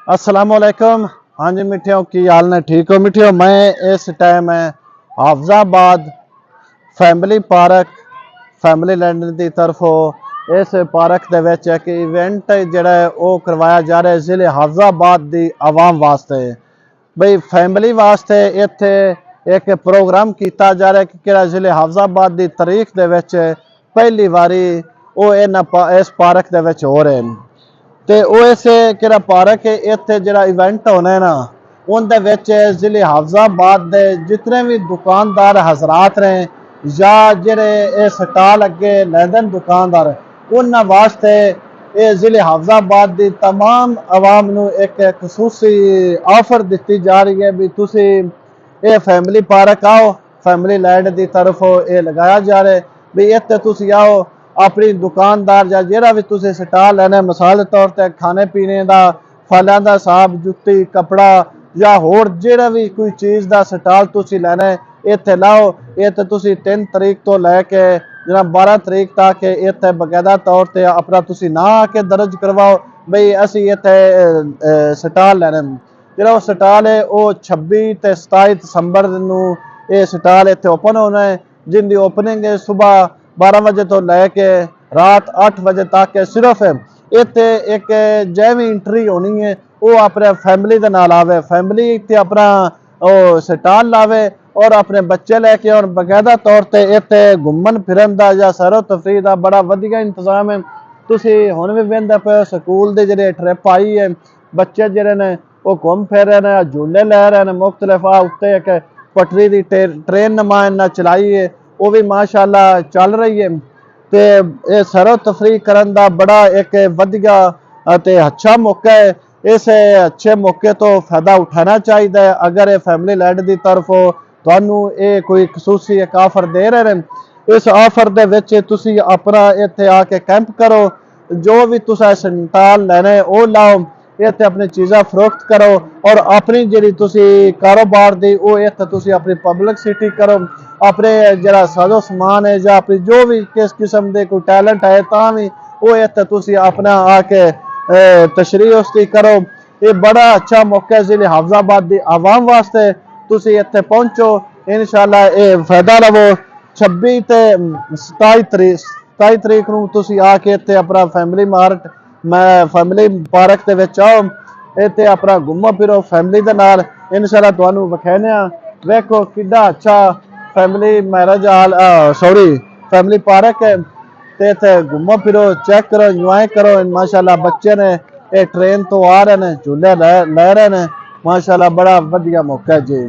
अस्सलाम वालेकुम। हाँ जी मिठियों, की हाल ने? ठीक हो मिठियों? मैं इस टाइम है Hafizabad family park family land की तरफों इस पार्क दे विच एक इवेंट जिहड़ा है वो करवाया जा रहा है जिले हाफजाबाद की आवाम वास्ते। बई फैमिली वास्ते इत्थे एक प्रोग्राम किया जा रहा है कि किहड़ा जिले हाफजाबाद की तारीख दे विच पहली बारी वो इस पार्क दे विच हो रहे हैं। तो वो इस किहड़ा पार्क है इत्थे जिहड़ा इवेंट होना है ना उनदे विच जिले हाफजाबाद दे जितने भी दुकानदार हजरात ने या जिहड़े ये स्टाल अगे लैंदे दुकानदार उन्हां वास्ते ये जिले हाफजाबाद की तमाम आवाम नूं एक खसूसी ऑफर दी जा रही है भी तुसी ये फैमिली पार्क आओ। फैमिली लैंड की तरफ ये लगाया जा रहा है भी इत्थे तुसी आओ अपनी दुकानदार या जिहड़ा भी तुसी स्टाल लैना मिसाल के तौर पर खाने पीने का फलों का साब जुत्ती कपड़ा या होर जिहड़ा भी कोई चीज़ का स्टाल तुसी लैना है इत्थे लाओ। इत्थे तुसी 3 तरीक तो लैके जनाब 12 तरीक तक इत्थे बकायदा तौर पर अपना तुसी ना आके दर्ज करवाओ बई असी इत्थे स्टाल लैने। जिहड़ा वो स्टाल है वो 26 ते 27 दिसंबर नूं ये स्टाल इत्थे ओपन होना है जिनकी ओपनिंग है सुबह 12 बजे तो लैके रात 8 बजे तक सिर्फ इत्थे एक जैवी एंट्री होनी है वो अपने फैमिली के नाल आवे। फैमिली इत्थे अपना वो स्टाल लावे और अपने बच्चे लैके और बकायदा तौर पर इत्थे घूमन फिरन का या सैरो तफरीह का बड़ा वधिया इंतजाम है। तुसी हुण भी वेंदे पे स्कूल के जिहड़े ट्रिप आई है बच्चे जिहड़े ने वो घूम फिर रहे हैं झूले लै रहे हैं मुख्तलिफ उत्ते एक पटरी की ट्रेन नमा इन्हें चलाई है वो भी माशाअल्लाह चल रही है। तो ये सैरो तफरीह करन दा बड़ा एक वधिया ते अच्छा मौका है। इस अच्छे मौके तो फायदा उठाना चाहिए। अगर ये फैमिली लैंड की तरफों तुहानू ये कोई खसूसी एक ऑफर दे रहे हैं इस ऑफर दे विच तुसी अपना इत्थे आके कैंप करो जो भी तुसा स्टाल लैने वो लाओ इत्थे अपनी चीज़ां फरोख्त करो और अपनी जी तुसी कारोबार दी वो इत्थे तुसी अपनी पब्लिसिटी करो। अपने जरा साजो समान है या अपनी जो भी किस किस्म के कोई टैलेंट है तां भी वो इत्थे तुसी अपना आके तशरीह उसकी करो। ये बड़ा अच्छा मौका है जिले हाफजाबाद की आवाम वास्ते। तुसी इत्थे पहुंचो इंशाअल्लाह ये फायदा लवो। 26 ते 27 तरीक नूं तुसी आके इत्थे अपना फैमिली मार्ट मैं फैमिली पार्क के विच आओ इत्थे अपना घूमो फिरो फैमिली के नाल इंशाअल्लाह तुहानू विखाने वेखो किड्डा अच्छा family marriage hall sorry family park है। तो इत्थे घूमो फिरो चेक करो इंजॉय करो। माशाअल्लाह बच्चे ने ये ट्रेन तो आ रहे हैं झूले लै रहे हैं माशाअल्लाह बड़ा वधिया मौका है जी।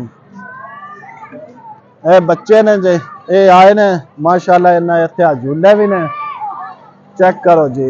ये बच्चे ने जी ये आए ने माशाअल्लाह इन्हें इत्थे झूले भी ने चेक करो जी।